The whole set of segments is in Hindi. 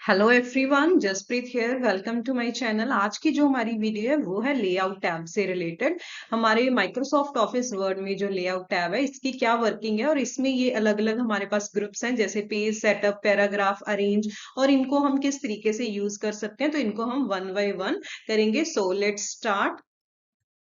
Hello everyone, Jaspreet here. Welcome to my channel. आज की जो हमारी वीडियो है वो है लेआउट टैब से रिलेटेड। हमारे माइक्रोसॉफ्ट ऑफिस वर्ड में जो लेआउट टैब है इसकी क्या वर्किंग है और इसमें ये अलग अलग हमारे पास ग्रुप्स हैं, जैसे पेज, सेटअप, पैराग्राफ, अरेंज, और इनको हम किस तरीके से यूज कर सकते हैं। तो इनको हम वन बाय वन करेंगे। So let's start.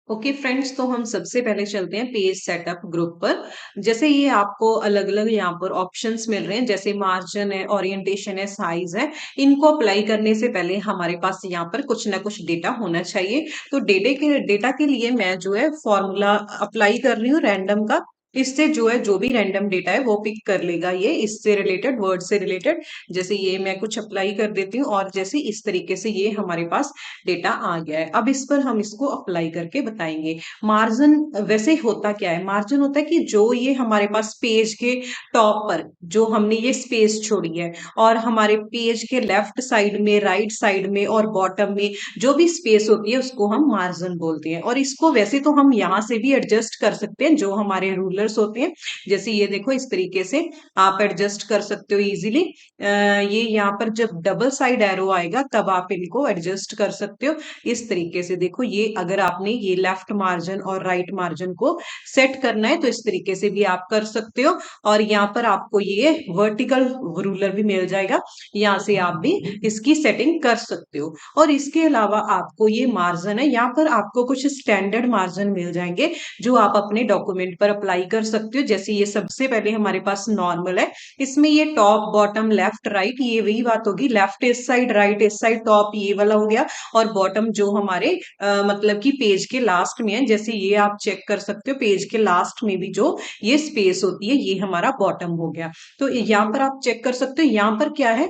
Okay friends, तो हम सबसे पहले चलते हैं पेज सेटअप ग्रुप पर। जैसे ये आपको अलग अलग यहाँ पर ऑप्शंस मिल रहे हैं, जैसे मार्जिन है, ओरिएंटेशन है, साइज है। इनको अप्लाई करने से पहले हमारे पास यहाँ पर कुछ ना कुछ डेटा होना चाहिए। तो डेटा के लिए मैं जो है फॉर्मूला अप्लाई कर रही हूँ रैंडम का। इससे जो है जो भी रैंडम डेटा है वो पिक कर लेगा ये इससे रिलेटेड, वर्ड से रिलेटेड। जैसे ये मैं कुछ अप्लाई कर देती हूँ और जैसे इस तरीके से ये हमारे पास डेटा आ गया है। अब इस पर हम इसको अप्लाई करके बताएंगे। मार्जिन वैसे होता क्या है? मार्जिन होता है कि जो ये हमारे पास पेज के टॉप पर जो हमने ये स्पेस छोड़ी है, और हमारे पेज के लेफ्ट साइड में, राइट साइड में और बॉटम में जो भी स्पेस होती है उसको हम मार्जिन बोलते हैं। और इसको वैसे तो हम यहाँ से भी एडजस्ट कर सकते हैं, जो हमारे रूलर्स होते हैं। जैसे ये देखो, इस तरीके से आप एडजस्ट कर सकते हो इजीली। ये यहाँ पर जब डबल साइड एरो आएगा तब आप इनको एडजस्ट कर सकते हो। इस तरीके से देखो, ये अगर आपने ये लेफ्ट मार्जिन और राइट मार्जिन को सेट करना है तो इस तरीके से भी आप कर सकते हो। और यहाँ पर आपको ये वर्टिकल रूलर भी मिल जाएगा, यहाँ से आप भी इसकी सेटिंग कर सकते हो। और इसके अलावा आपको ये मार्जिन है, यहाँ पर आपको कुछ स्टैंडर्ड मार्जिन मिल जाएंगे जो आप अपने डॉक्यूमेंट पर अप्लाई कर सकते हो। जैसे ये सबसे पहले हमारे पास नॉर्मल है, इसमें ये टॉप, बॉटम, लेफ्ट, राइट, ये वही बात होगी। लेफ्ट इस साइड, राइट इस साइड, टॉप ये वाला हो गया। और बॉटम जो हमारे मतलब कि पेज के लास्ट में है, जैसे ये आप चेक कर सकते हो, पेज के लास्ट में भी जो ये स्पेस होती है ये हमारा बॉटम हो गया। तो यहाँ पर आप चेक कर सकते हो, यहाँ पर क्या है,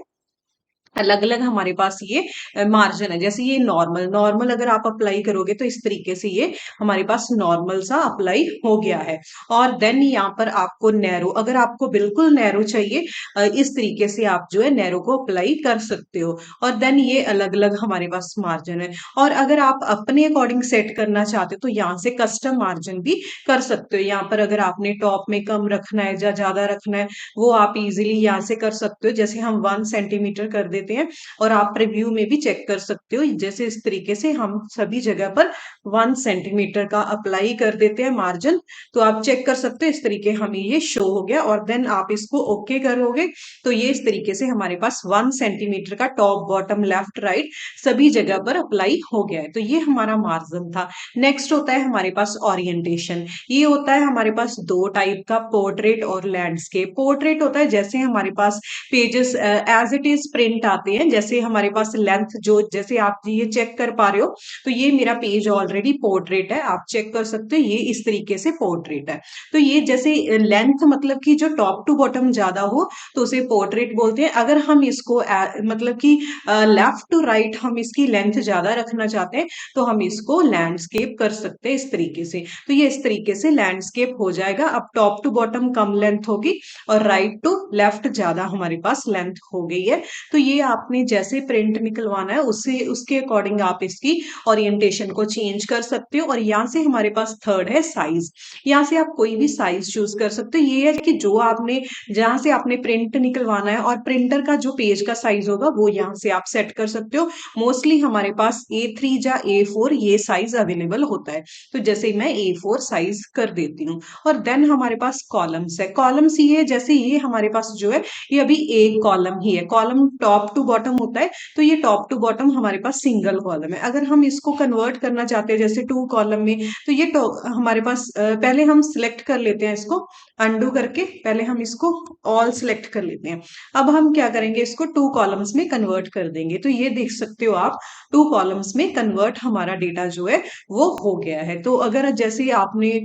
अलग अलग हमारे पास ये मार्जिन है। जैसे ये नॉर्मल नॉर्मल अगर आप अप्लाई करोगे तो इस तरीके से ये हमारे पास नॉर्मल सा अप्लाई हो गया है। और देन यहाँ पर आपको नैरो, अगर आपको बिल्कुल नैरो चाहिए, इस तरीके से आप जो है नैरो को अप्लाई कर सकते हो। और देन ये अलग अलग हमारे पास मार्जिन है। और अगर आप अपने अकॉर्डिंग सेट करना चाहते हो तो यहाँ से कस्टम मार्जिन भी कर सकते हो। यहाँ पर अगर आपने टॉप में कम रखना है या ज्यादा रखना है, वो आप इजीली यहाँ से कर सकते हो। जैसे हम 1 सेंटीमीटर कर देते हैं, और आप रिव्यू में भी चेक कर सकते हो। जैसे इस तरीके से हम सभी जगह पर 1 सेंटीमीटर का अप्लाई कर देते हैं मार्जिन। तो आप चेक कर सकते हो, इस तरीके हमें ये शो हो गया। और देन आप इसको ओके करोगे तो ये इस तरीके से हमारे पास 1 सेंटीमीटर का टॉप, बॉटम, लेफ्ट, राइट सभी जगह पर अप्लाई हो गया है। तो ये हमारा मार्जिन था। नेक्स्ट होता है हमारे पास ओरिएंटेशन। ये होता है हमारे पास दो टाइप का, पोर्ट्रेट और लैंडस्केप। पोर्ट्रेट होता है जैसे हमारे पास pages as it is print आते हैं, जैसे हमारे पास लेंथ, जो जैसे आप ये चेक कर पा रहे हो, तो ये मेरा पेज ऑलरेडी पोर्ट्रेट है, आप चेक कर सकते हो, ये इस तरीके से पोर्ट्रेट है। तो ये जैसे लेंथ मतलब कि जो टॉप टू बॉटम ज्यादा हो तो उसे पोर्ट्रेट बोलते हैं। अगर हम इसको मतलब कि लेफ्ट टू राइट हम इसकी लेंथ ज्यादा रखना चाहते हैं तो हम इसको लैंडस्केप कर सकते हैं इस तरीके से। तो ये इस तरीके से लैंडस्केप हो जाएगा। अब टॉप टू बॉटम कम लेंथ होगी और राइट टू लेफ्ट ज्यादा हमारे पास लेंथ हो गई है। तो ये आपने जैसे प्रिंट निकलवाना है उससे उसके अकॉर्डिंग आप इसकी ओरिएंटेशन को चेंज कर सकते हो। और यहाँ से हमारे पास थर्ड है साइज। यहाँ से आप कोई भी साइज चूज कर सकते हो। ये है कि जो आपने, जहां से आपने प्रिंट निकलवाना है और प्रिंटर का जो पेज का साइज होगा वो यहाँ से आप सेट कर सकते हो। मोस्टली हमारे पास A3 या A4 ये साइज अवेलेबल होता है। तो जैसे मैं A4 साइज कर देती हूँ। और देन हमारे पास कॉलम्स है। कॉलम्स ये, जैसे ये हमारे पास जो है ये अभी एक कॉलम ही है, कॉलम टॉप टू बॉटम होता है। तो ये टॉप टू बॉटम हमारे पास सिंगल कॉलम है। अगर हम इसको कन्वर्ट करना चाहते हैं जैसे 2 कॉलम में, तो ये हमारे पास पहले हम सिलेक्ट कर लेते हैं इसको, अंडू करके पहले हम इसको ऑल सिलेक्ट कर लेते हैं। अब हम क्या करेंगे, इसको 2 कॉलम्स में कन्वर्ट कर देंगे। तो ये देख सकते हो आप, 2 कॉलम्स में कन्वर्ट हमारा डेटा जो है वो हो गया है। तो अगर जैसे आपने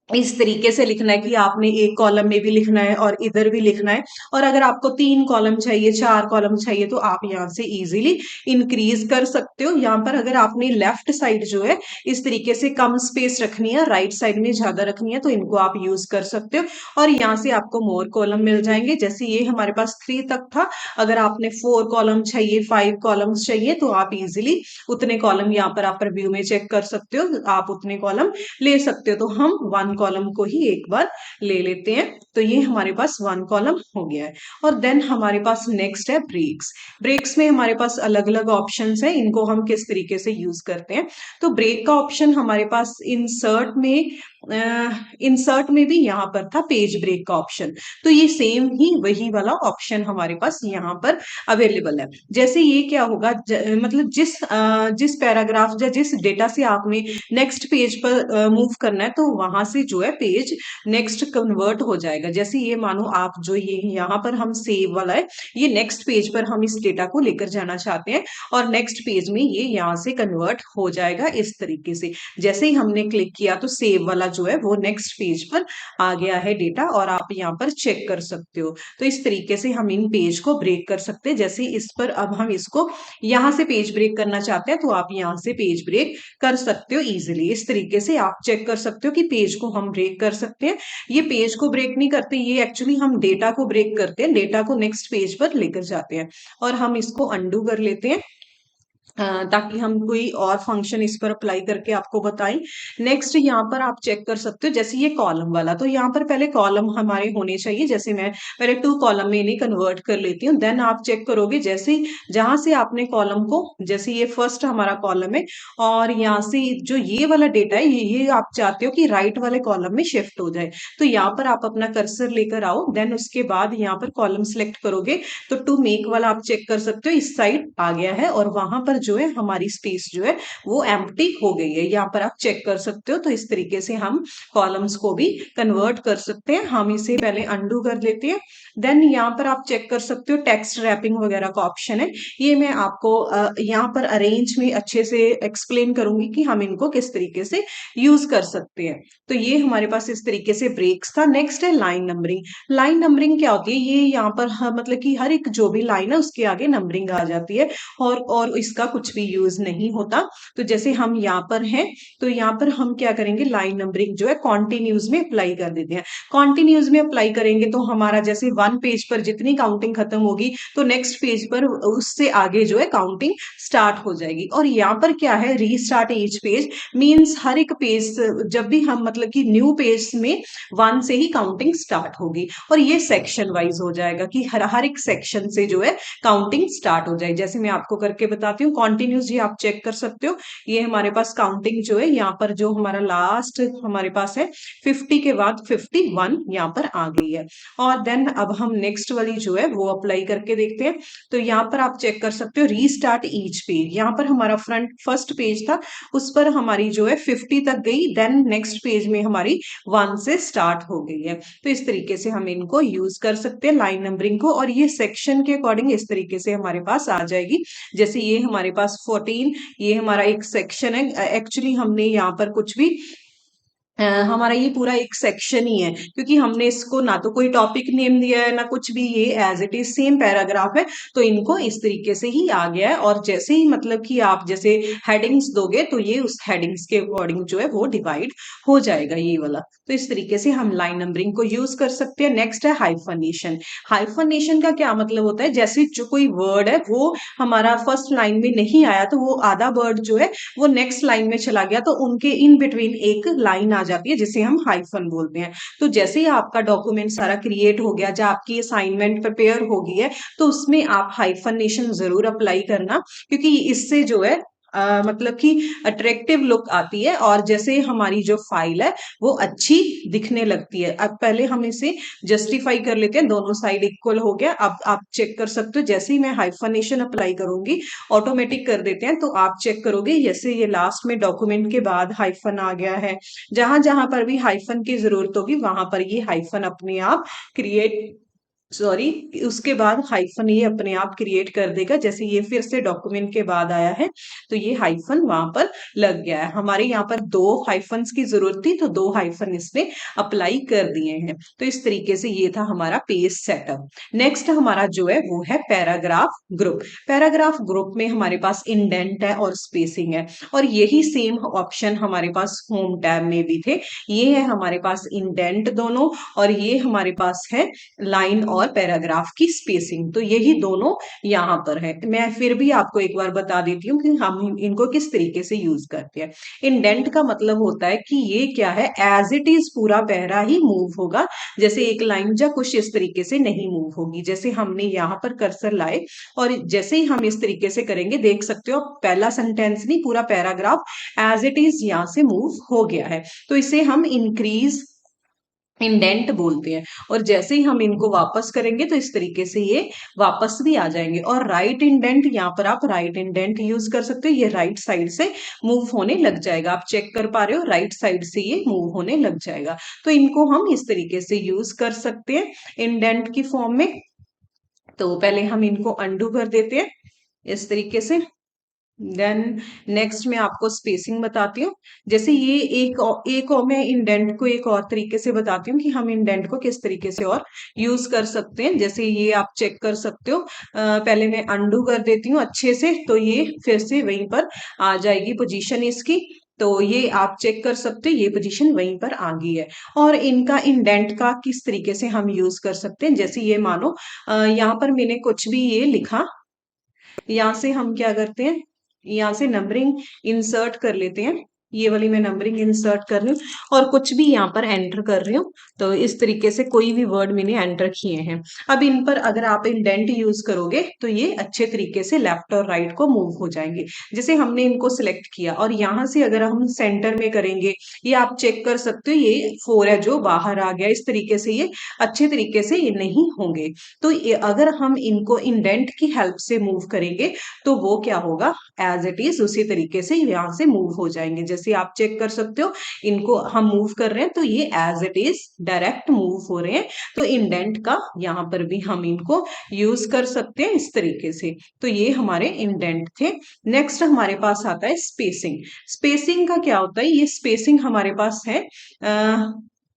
इस तरीके से लिखना है कि आपने एक कॉलम में भी लिखना है और इधर भी लिखना है, और अगर आपको 3 कॉलम चाहिए, 4 कॉलम चाहिए, तो आप यहाँ से इजीली इंक्रीज कर सकते हो। यहाँ पर अगर आपने लेफ्ट साइड जो है इस तरीके से कम स्पेस रखनी है, राइट साइड में ज्यादा रखनी है, तो इनको आप यूज कर सकते हो। और यहाँ से आपको मोर कॉलम मिल जाएंगे। जैसे ये हमारे पास 3 तक था, अगर आपने 4 कॉलम चाहिए, 5 कॉलम्स चाहिए, तो आप इजिली उतने कॉलम यहाँ पर आप रिव्यू में चेक कर सकते हो, आप उतने कॉलम ले सकते हो। तो हम 1 कॉलम को ही एक बार ले लेते हैं। तो ये हमारे पास 1 कॉलम हो गया है। और देन हमारे पास नेक्स्ट है ब्रेक्स। ब्रेक्स में हमारे पास अलग अलग ऑप्शंस है, इनको हम किस तरीके से यूज करते हैं। तो ब्रेक का ऑप्शन हमारे पास इंसर्ट में भी यहाँ पर था पेज ब्रेक का ऑप्शन। तो ये सेम ही वही वाला ऑप्शन हमारे पास यहाँ पर अवेलेबल है। जैसे ये क्या होगा, मतलब जिस पैराग्राफ या जिस डेटा से आपने नेक्स्ट पेज पर मूव करना है, तो वहां से जो है पेज नेक्स्ट कन्वर्ट हो जाएगा। जैसे ये मानो आप जो ये यहाँ पर हम सेव वाला है, ये नेक्स्ट पेज पर हम इस डेटा को लेकर जाना चाहते हैं और नेक्स्ट पेज में ये यहाँ से कन्वर्ट हो जाएगा इस तरीके से। जैसे ही हमने क्लिक किया तो सेव वाला जो है वो नेक्स्ट पेज पर आ गया है डेटा, और आप यहाँ पर चेक कर सकते हो। तो इस तरीके से हम इन पेज को ब्रेक कर सकते हैं। जैसे इस पर अब हम इसको यहाँ से पेज ब्रेक करना चाहते हैं, तो आप यहाँ से पेज ब्रेक कर सकते हो इजीली। इस तरीके से आप चेक कर सकते हो कि पेज को हम ब्रेक कर सकते हैं। ये पेज को ब्रेक नहीं करते, ये एक्चुअली हम डेटा को ब्रेक करते हैं, डेटा को नेक्स्ट पेज पर लेकर जाते हैं। और हम इसको अंडू कर लेते हैं ताकि हम कोई और फंक्शन इस पर अप्लाई करके आपको बताएं। नेक्स्ट यहाँ पर आप चेक कर सकते हो, जैसे ये कॉलम वाला, तो यहाँ पर पहले कॉलम हमारे होने चाहिए। जैसे मैं पहले 2 कॉलम में इन्हें कन्वर्ट कर लेती हूँ। देन आप चेक करोगे, जैसे जहां से आपने कॉलम को, जैसे ये फर्स्ट हमारा कॉलम है और यहाँ से जो ये वाला डेटा है, ये आप चाहते हो कि राइट वाले कॉलम में शिफ्ट हो जाए, तो यहाँ पर आप अपना कर्सर लेकर आओ। देन उसके बाद यहाँ पर कॉलम सिलेक्ट करोगे तो टू मेक वाला आप चेक कर सकते हो, इस साइड आ गया है और वहां पर जो है हमारी स्पेस जो है वो एम्प्टी हो गई है। यहाँ पर आप चेक कर सकते हो। तो इस तरीके से हम कॉलम्स को भी कन्वर्ट कर सकते हैं। हम इसे पहले अंडू कर लेते हैं। देन यहाँ पर आप चेक कर सकते हो टेक्स्ट रैपिंग वगैरह का ऑप्शन है। ये मैं आपको यहाँ पर अरेंज में अच्छे से एक्सप्लेन करूंगी कि हम इनको किस तरीके से यूज कर सकते हैं। तो ये हमारे पास इस तरीके से ब्रेक्स था। नेक्स्ट है लाइन नंबरिंग। लाइन नंबरिंग क्या होती है, ये यहाँ पर मतलब कि हर एक जो भी लाइन है उसके आगे नंबरिंग आ जाती है और इसका कुछ भी यूज नहीं होता। तो जैसे हम यहाँ पर हैं, तो यहाँ पर हम क्या करेंगे, लाइन नंबरिंग जो है कॉन्टिन्यूज में अप्लाई कर देते हैं। कॉन्टिन्यूज में अप्लाई करेंगे तो हमारा जैसे 1 पेज पर जितनी काउंटिंग खत्म होगी, तो नेक्स्ट पेज पर उससे आगे जो है काउंटिंग स्टार्ट हो जाएगी। और यहाँ पर क्या है, रीस्टार्ट ईच पेज मीन्स हर एक पेज, जब भी हम मतलब कि न्यू पेज में 1 से ही काउंटिंग स्टार्ट होगी। और ये सेक्शन वाइज हो जाएगा कि हर एक सेक्शन से जो है काउंटिंग स्टार्ट हो जाए। जैसे मैं आपको करके बताती हूँ, कॉन्टिन्यूस, ये आप चेक कर सकते हो। ये हमारे पास काउंटिंग जो है यहाँ पर जो हमारा लास्ट हमारे पास है 50 के बाद 51 यहाँ पर आ गई है। और देन अब हम नेक्स्ट वाली जो है वो अप्लाई करके देखते हैं। तो यहाँ पर आप चेक कर सकते हो, रीस्टार्ट ईच पेज, यहाँ पर हमारा फर्स्ट पेज था, उस पर हमारी जो है 50 तक गई। देन नेक्स्ट पेज में हमारी 1 से स्टार्ट हो गई है। तो इस तरीके से हम इनको यूज कर सकते हैं लाइन नंबरिंग को। और ये सेक्शन के अकॉर्डिंग इस तरीके से हमारे पास आ जाएगी। जैसे ये हमारे पास 14, ये हमारा एक सेक्शन है। एक्चुअली हमने यहाँ पर कुछ भी हमारा ये पूरा एक सेक्शन ही है, क्योंकि हमने इसको ना तो कोई टॉपिक नेम दिया है ना कुछ भी, ये as it is same paragraph है। तो इनको इस तरीके से ही आ गया है। और जैसे ही मतलब कि आप जैसे हेडिंग्स दोगे तो ये उस हेडिंग्स के अकॉर्डिंग जो है वो डिवाइड हो जाएगा ये वाला। तो इस तरीके से हम लाइन नंबरिंग को यूज कर सकते हैं। नेक्स्ट है हाइफनेशन। हाइफनेशन का क्या मतलब होता है, जैसे जो कोई वर्ड है वो हमारा फर्स्ट लाइन में नहीं आया, तो वो आधा वर्ड जो है वो नेक्स्ट लाइन में चला गया, तो उनके इन बिटवीन एक लाइन आ जाती है जिसे हम हाइफन बोलते हैं। तो जैसे ही आपका डॉक्यूमेंट सारा क्रिएट हो गया, जब आपकी असाइनमेंट प्रिपेयर हो गई है, तो उसमें आप हाइफनेशन जरूर अप्लाई करना, क्योंकि इससे जो है मतलब कि अट्रैक्टिव लुक आती है और जैसे हमारी जो फाइल है वो अच्छी दिखने लगती है। अब पहले हम इसे जस्टिफाई कर लेते हैं, दोनों साइड इक्वल हो गया। अब आप चेक कर सकते हो, जैसे ही मैं हाइफनेशन अप्लाई करूंगी, ऑटोमेटिक कर देते हैं, तो आप चेक करोगे जैसे ये लास्ट में डॉक्यूमेंट के बाद हाइफन आ गया है। जहां जहां पर भी हाइफन की जरूरत होगी वहां पर ये हाइफन अपने आप क्रिएट, सॉरी, उसके बाद हाइफन ये अपने आप क्रिएट कर देगा। जैसे ये फिर से डॉक्यूमेंट के बाद आया है, तो ये हाइफन वहां पर लग गया है। हमारे यहाँ पर 2 हाइफन्स की जरूरत थी, तो 2 हाइफन इसने अप्लाई कर दिए हैं। तो इस तरीके से ये था हमारा पेज सेटअप। नेक्स्ट हमारा जो है वो है पैराग्राफ ग्रुप। पैराग्राफ ग्रुप में हमारे पास इंडेंट है और स्पेसिंग है, और यही सेम ऑप्शन हमारे पास होम टैब में भी थे। ये है हमारे पास इंडेंट दोनों, और ये हमारे पास है लाइन और पैराग्राफ की स्पेसिंग। तो यही दोनों यहाँ पर है। मैं फिर भी आपको एक बार बता देती हूँ कि हम इनको किस तरीके से यूज करते हैं। इंडेंट का मतलब होता है कि ये क्या है, एज इट इज पूरा पैरा ही मूव होगा, जैसे एक लाइन या कुछ इस तरीके से नहीं मूव होगी। जैसे हमने यहाँ पर कर्सर लाए और जैसे ही हम इस तरीके से करेंगे, देख सकते हो पहला सेंटेंस नहीं, पूरा पैराग्राफ एज इट इज यहाँ से मूव हो गया है। तो इसे हम इंक्रीज इंडेंट बोलते हैं। और जैसे ही हम इनको वापस करेंगे तो इस तरीके से ये वापस भी आ जाएंगे। और राइट इंडेंट, यहाँ पर आप राइट इंडेंट यूज कर सकते हो, ये राइट साइड से मूव होने लग जाएगा। आप चेक कर पा रहे हो, राइट साइड से ये मूव होने लग जाएगा। तो इनको हम इस तरीके से यूज कर सकते हैं इंडेंट की फॉर्म में। तो पहले हम इनको अंडू कर देते हैं इस तरीके से। देन नेक्स्ट मैं आपको स्पेसिंग बताती हूँ। जैसे ये एक और मैं इंडेंट को एक और तरीके से बताती हूँ कि हम इंडेंट को किस तरीके से और यूज कर सकते हैं। जैसे ये आप चेक कर सकते हो, पहले मैं अंडू कर देती हूँ अच्छे से, तो ये फिर से वहीं पर आ जाएगी पोजीशन इसकी। तो ये आप चेक कर सकते हो, ये पोजीशन वहीं पर आ गई है। और इनका इंडेंट का किस तरीके से हम यूज कर सकते हैं, जैसे ये मानो यहाँ पर मैंने कुछ भी ये लिखा, यहाँ से हम क्या करते हैं, यहाँ से नंबरिंग इंसर्ट कर लेते हैं। ये वाली मैं नंबरिंग इंसर्ट कर रही हूँ और कुछ भी यहाँ पर एंटर कर रही हूँ। तो इस तरीके से कोई भी वर्ड मैंने एंटर किए हैं। अब इन पर अगर आप इंडेंट यूज करोगे तो ये अच्छे तरीके से लेफ्ट और राइट को मूव हो जाएंगे। जैसे हमने इनको सिलेक्ट किया और यहाँ से अगर हम सेंटर में करेंगे, ये आप चेक कर सकते हो, ये 4 है जो बाहर आ गया। इस तरीके से ये अच्छे तरीके से ये नहीं होंगे। तो अगर हम इनको इंडेंट की हेल्प से मूव करेंगे तो वो क्या होगा, एज इट इज उसी तरीके से यहाँ से मूव हो जाएंगे। जैसे आप चेक कर सकते हो, इनको हम मूव कर रहे हैं तो ये as it is direct move हो रहे हैं। तो इंडेंट का यहाँ पर भी हम इनको यूज कर सकते हैं इस तरीके से। तो ये हमारे इंडेंट थे। नेक्स्ट हमारे पास आता है स्पेसिंग। स्पेसिंग का क्या होता है, ये स्पेसिंग हमारे पास है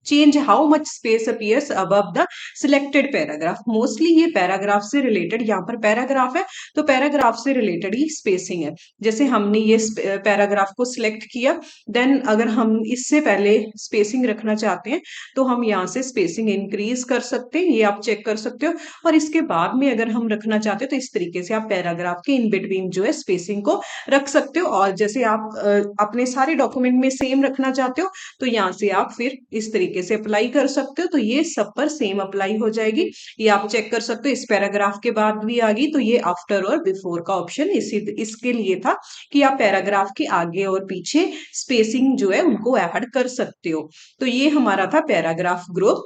change how much space appears above the selected paragraph. Mostly ये पैराग्राफ से रिलेटेड, यहाँ पर पैराग्राफ है तो पैराग्राफ से रिलेटेड ही स्पेसिंग है। जैसे हमने ये पैराग्राफ को सिलेक्ट किया, देन अगर हम इससे पहले स्पेसिंग रखना चाहते हैं तो हम यहाँ से स्पेसिंग इंक्रीज कर सकते हैं, ये आप चेक कर सकते हो। और इसके बाद में अगर हम रखना चाहते हो तो इस तरीके से आप पैराग्राफ के इन बिटवीन जो है स्पेसिंग को रख सकते हो। और जैसे आप अपने सारे डॉक्यूमेंट में सेम रखना चाहते हो तो यहाँ से आप फिर इस तरीके से अप्लाई कर सकते हो। तो ये सब पर सेम अप्लाई हो जाएगी, ये आप चेक कर सकते हो। इस पैराग्राफ के बाद भी आ गई, तो ये आफ्टर और बिफोर का ऑप्शन इसके लिए था कि आप पैराग्राफ के आगे और पीछे स्पेसिंग जो है उनको ऐड कर सकते हो। तो ये हमारा था पैराग्राफ ग्रुप।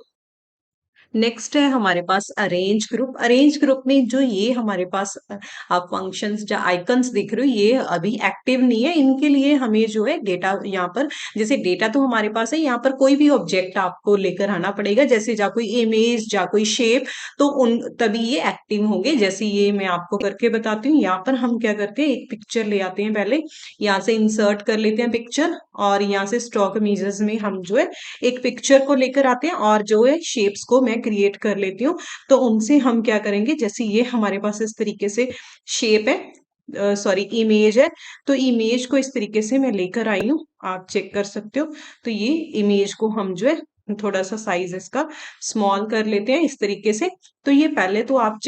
नेक्स्ट है हमारे पास अरेंज ग्रुप। अरेंज ग्रुप में जो ये हमारे पास आप फंक्शंस या आइकन्स दिख रहे हो, ये अभी एक्टिव नहीं है। इनके लिए हमें जो है डेटा, यहाँ पर जैसे डेटा तो हमारे पास है, यहाँ पर कोई भी ऑब्जेक्ट आपको लेकर आना पड़ेगा, जैसे जा कोई इमेज या कोई शेप, तो उन तभी ये एक्टिव होंगे। जैसे ये मैं आपको करके बताती हूँ। यहाँ पर हम क्या करते हैं, एक पिक्चर ले आते हैं, पहले यहाँ से इंसर्ट कर लेते हैं पिक्चर, और यहाँ से स्टॉक इमेजेस में हम जो है एक पिक्चर को लेकर आते हैं और जो है शेप्स को मैं क्रिएट कर लेती हूँ। तो उनसे हम क्या करेंगे, जैसे ये हमारे पास इस तरीके से शेप है, सॉरी इमेज है, तो इमेज को इस तरीके से मैं लेकर आई हूँ, आप चेक कर सकते हो। तो ये इमेज को हम जो है थोड़ा सा साइज इसका स्मॉल कर लेते हैं इस तरीके से। तो ये पहले तो आप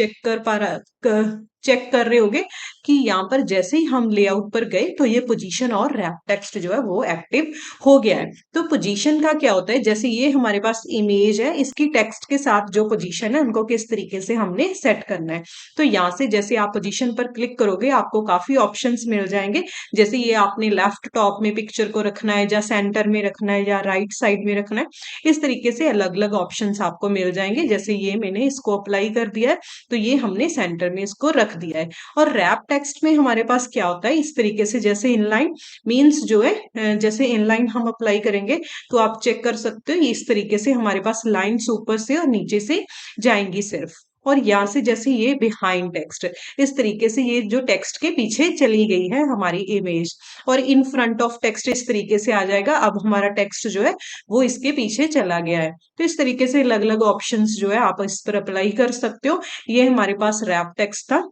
चेक कर रहे होगे कि यहाँ पर जैसे ही हम लेआउट पर गए तो ये पोजीशन और रैप टेक्स्ट जो है वो एक्टिव हो गया है। तो पोजीशन का क्या होता है, जैसे ये हमारे पास इमेज है, इसकी टेक्स्ट के साथ जो पोजीशन है उनको किस तरीके से हमने सेट करना है। तो यहाँ से जैसे आप पोजीशन पर क्लिक करोगे आपको काफी ऑप्शंस मिल जाएंगे। जैसे ये आपने लेफ्ट टॉप में पिक्चर को रखना है, या सेंटर में रखना है, या राइट साइड में रखना है, इस तरीके से अलग अलग ऑप्शंस आपको मिल जाएंगे। जैसे ये मैंने इसको अप्लाई कर दिया है, तो ये हमने सेंटर में इसको रख दिया है। और रैप टेक्स्ट में हमारे पास क्या होता है, इस तरीके से जैसे इनलाइन मींस जो है, जैसे इनलाइन हम अप्लाई करेंगे तो आप चेक कर सकते हो, इस तरीके से हमारे पास लाइन्स ऊपर से और नीचे से जाएंगी सिर्फ। और यहाँ से जैसे ये बिहाइंड टेक्स्ट, इस तरीके से ये जो टेक्स्ट के पीछे चली गई है हमारी इमेज, और इन फ्रंट ऑफ टेक्स्ट इस तरीके से आ जाएगा। अब हमारा टेक्स्ट जो है वो इसके पीछे चला गया है। तो इस तरीके से अलग अलग ऑप्शंस जो है आप इस पर अप्लाई कर सकते हो। ये हमारे पास रैप टेक्स्ट था।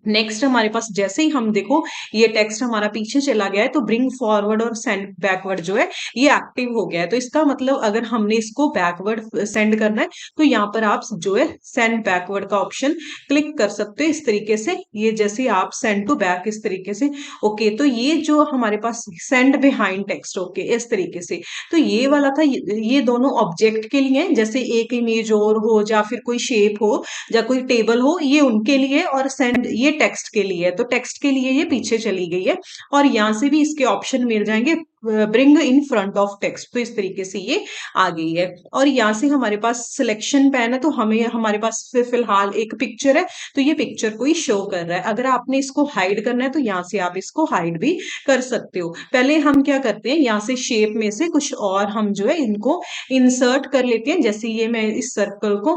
नेक्स्ट हमारे पास जैसे ही हम देखो ये टेक्स्ट हमारा पीछे चला गया है तो ब्रिंग फॉरवर्ड और सेंड बैकवर्ड जो है ये एक्टिव हो गया है। तो इसका मतलब अगर हमने इसको बैकवर्ड सेंड करना है तो यहाँ पर आप जो है सेंड बैकवर्ड का ऑप्शन क्लिक कर सकते हो इस तरीके से। ये जैसे आप सेंड टू बैक इस तरीके से। ओके, तो ये जो हमारे पास सेंड बिहाइंड टेक्स्ट, ओके इस तरीके से। तो ये वाला था, ये दोनों ऑब्जेक्ट के लिए हैं, जैसे एक इमेज और हो या फिर कोई शेप हो या कोई टेबल हो, ये उनके लिए, और सेंड ये टेक्स्ट के लिए है। तो टेक्स्ट के लिए ये पीछे चली गई है और यहां से भी इसके ऑप्शन मिल जाएंगे bring in front of text. तो इस तरीके से ये आ गई है। और यहाँ से हमारे पास सिलेक्शन पैन है, तो हमें हमारे पास फिलहाल एक पिक्चर है, तो ये पिक्चर को ही शो कर रहा है। अगर आपने इसको हाइड करना है तो यहाँ से आप इसको हाइड भी कर सकते हो। पहले हम क्या करते हैं, यहाँ से शेप में से कुछ और हम जो है इनको इंसर्ट कर लेते हैं। जैसे ये मैं इस सर्कल को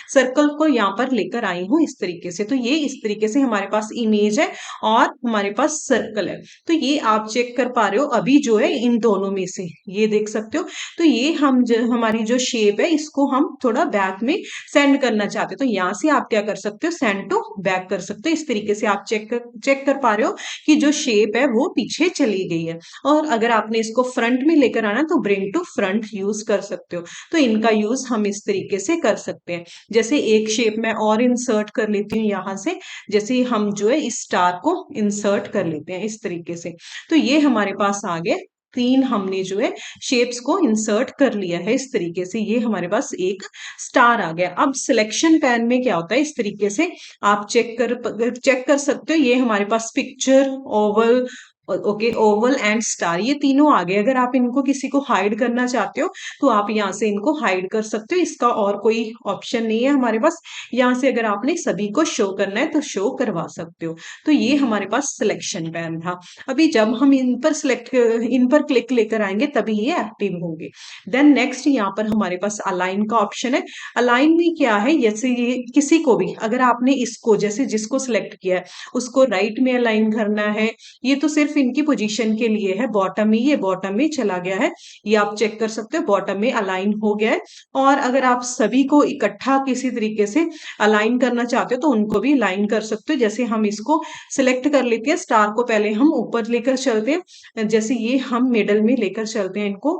सर्कल को यहाँ पर लेकर आई हूँ इस तरीके से। तो ये इस तरीके से हमारे पास इमेज है और हमारे पास सर्कल है। तो ये आप चेक कर पा रहे हो अभी जो है इन दोनों में से, ये देख सकते हो। तो ये हमारी जो शेप है इसको हम थोड़ा बैक में सेंड करना चाहते हो, तो यहाँ से आप क्या कर सकते हो, सेंड टू बैक कर सकते हो। इस तरीके से आप चेक कर पा रहे हो कि जो शेप है वो पीछे चली गई है। और अगर आपने इसको फ्रंट में लेकर आना तो ब्रिंग टू फ्रंट यूज कर सकते हो। तो इनका यूज हम इस तरीके से कर सकते हैं। जैसे एक शेप में और इंसर्ट कर लेती हूँ यहाँ से, जैसे हम जो है इस स्टार को इंसर्ट कर लेते हैं इस तरीके से। तो ये हमारे पास आ गए तीन, हमने जो है शेप्स को इंसर्ट कर लिया है इस तरीके से। ये हमारे पास एक स्टार आ गया। अब सिलेक्शन पैन में क्या होता है, इस तरीके से आप चेक कर सकते हो। ये हमारे पास picture, oval, okay oval and star, ये तीनों आ गए। अगर आप इनको किसी को हाइड करना चाहते हो तो आप यहाँ से इनको हाइड कर सकते हो। इसका और कोई ऑप्शन नहीं है हमारे पास। यहाँ से अगर आपने सभी को शो करना है तो शो करवा सकते हो। तो ये हमारे पास सिलेक्शन पैन था। अभी जब हम इन पर क्लिक लेकर आएंगे तभी ये एक्टिव होंगे। देन नेक्स्ट यहाँ पर हमारे पास अलाइन का ऑप्शन है। अलाइन में क्या है, जैसे ये किसी को भी अगर आपने इसको जैसे जिसको सिलेक्ट किया है उसको राइट में अलाइन करना है, ये तो सिर्फ इनकी पोजीशन के लिए है। बॉटम में, ये बॉटम में चला गया है, ये आप चेक कर सकते हो बॉटम में अलाइन हो गया है। और अगर आप सभी को इकट्ठा किसी तरीके से अलाइन करना चाहते हो तो उनको भी अलाइन कर सकते हो। जैसे हम इसको सिलेक्ट कर लेते हैं, स्टार को पहले हम ऊपर लेकर चलते हैं, जैसे ये हम मिडल में लेकर चलते हैं इनको।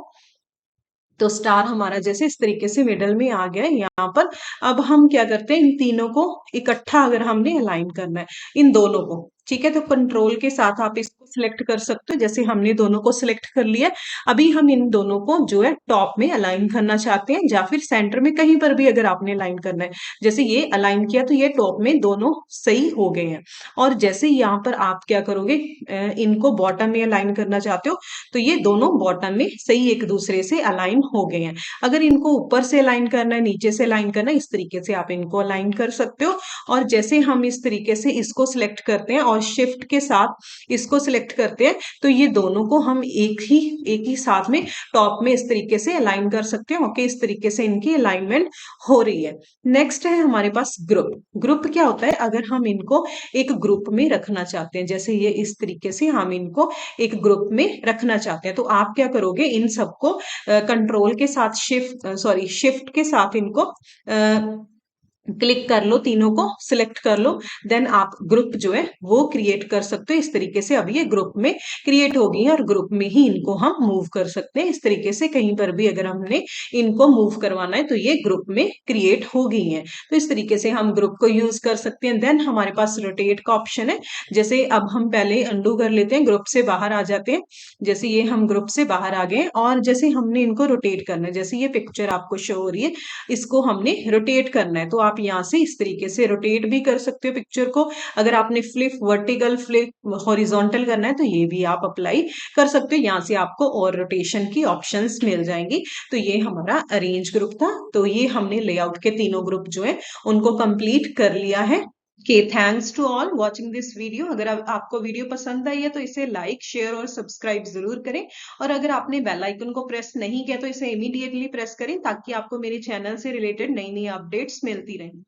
तो स्टार हमारा जैसे इस तरीके से मिडल में आ गया है यहाँ पर। अब हम क्या करते हैं, इन तीनों को इकट्ठा अगर हमने अलाइन करना है इन दोनों को, ठीक है, तो कंट्रोल के साथ आप इसको सिलेक्ट कर सकते हो। जैसे हमने दोनों को सिलेक्ट कर लिया। अभी हम इन दोनों को जो है टॉप में अलाइन करना चाहते हैं या फिर सेंटर में, कहीं पर भी अगर आपने अलाइन करना है। जैसे ये अलाइन किया तो ये टॉप में दोनों सही हो गए हैं। और जैसे यहाँ पर आप क्या करोगे, इनको बॉटम में अलाइन करना चाहते हो तो ये दोनों बॉटम में सही एक दूसरे से अलाइन हो गए हैं। अगर इनको ऊपर से अलाइन करना है, नीचे से अलाइन करना है, इस तरीके से आप इनको अलाइन कर सकते हो। और जैसे हम इस तरीके से इसको सिलेक्ट करते हैं और शिफ्ट के साथ इसको सिलेक्ट करते हैं तो ये दोनों को हम एक ही साथ में टॉप में इस तरीके से अलाइन कर सकते हैं। ओके, इस तरीके से इनकी अलाइनमेंट हो रही है। नेक्स्ट है हमारे पास ग्रुप। ग्रुप क्या होता है, अगर हम इनको एक ग्रुप में रखना चाहते हैं, जैसे ये इस तरीके से हम इनको एक ग्रुप में रखना चाहते हैं, तो आप क्या करोगे, इन सबको कंट्रोल के साथ शिफ्ट के साथ इनको क्लिक कर लो, तीनों को सिलेक्ट कर लो। देन आप ग्रुप जो है वो क्रिएट कर सकते हो इस तरीके से। अब ये ग्रुप में क्रिएट हो गई है और ग्रुप में ही इनको हम मूव कर सकते हैं इस तरीके से। कहीं पर भी अगर हमने इनको मूव करवाना है तो ये ग्रुप में क्रिएट हो गई है। तो इस तरीके से हम ग्रुप को यूज कर सकते हैं। देन हमारे पास रोटेट का ऑप्शन है। जैसे अब हम पहले अंडू कर लेते हैं, ग्रुप से बाहर आ जाते हैं। जैसे ये हम ग्रुप से बाहर आ गए और जैसे हमने इनको रोटेट करना है, जैसे ये पिक्चर आपको शो हो रही है, इसको हमने रोटेट करना है, तो आप यहाँ से इस तरीके से रोटेट भी कर सकते हो पिक्चर को। अगर आपने फ्लिप वर्टिकल, फ्लिप हॉरिजॉन्टल करना है तो ये भी आप अप्लाई कर सकते हो। यहाँ से आपको और रोटेशन की ऑप्शंस मिल जाएंगी। तो ये हमारा अरेंज ग्रुप था। तो ये हमने लेआउट के तीनों ग्रुप जो है उनको कंप्लीट कर लिया है। Okay, thanks to all watching this video. अगर आपको वीडियो पसंद आई है तो इसे लाइक, शेयर और सब्सक्राइब जरूर करें। और अगर आपने बेल आइकन को प्रेस नहीं किया तो इसे इमीडिएटली प्रेस करें ताकि आपको मेरे चैनल से रिलेटेड नई नई अपडेट्स मिलती रहें।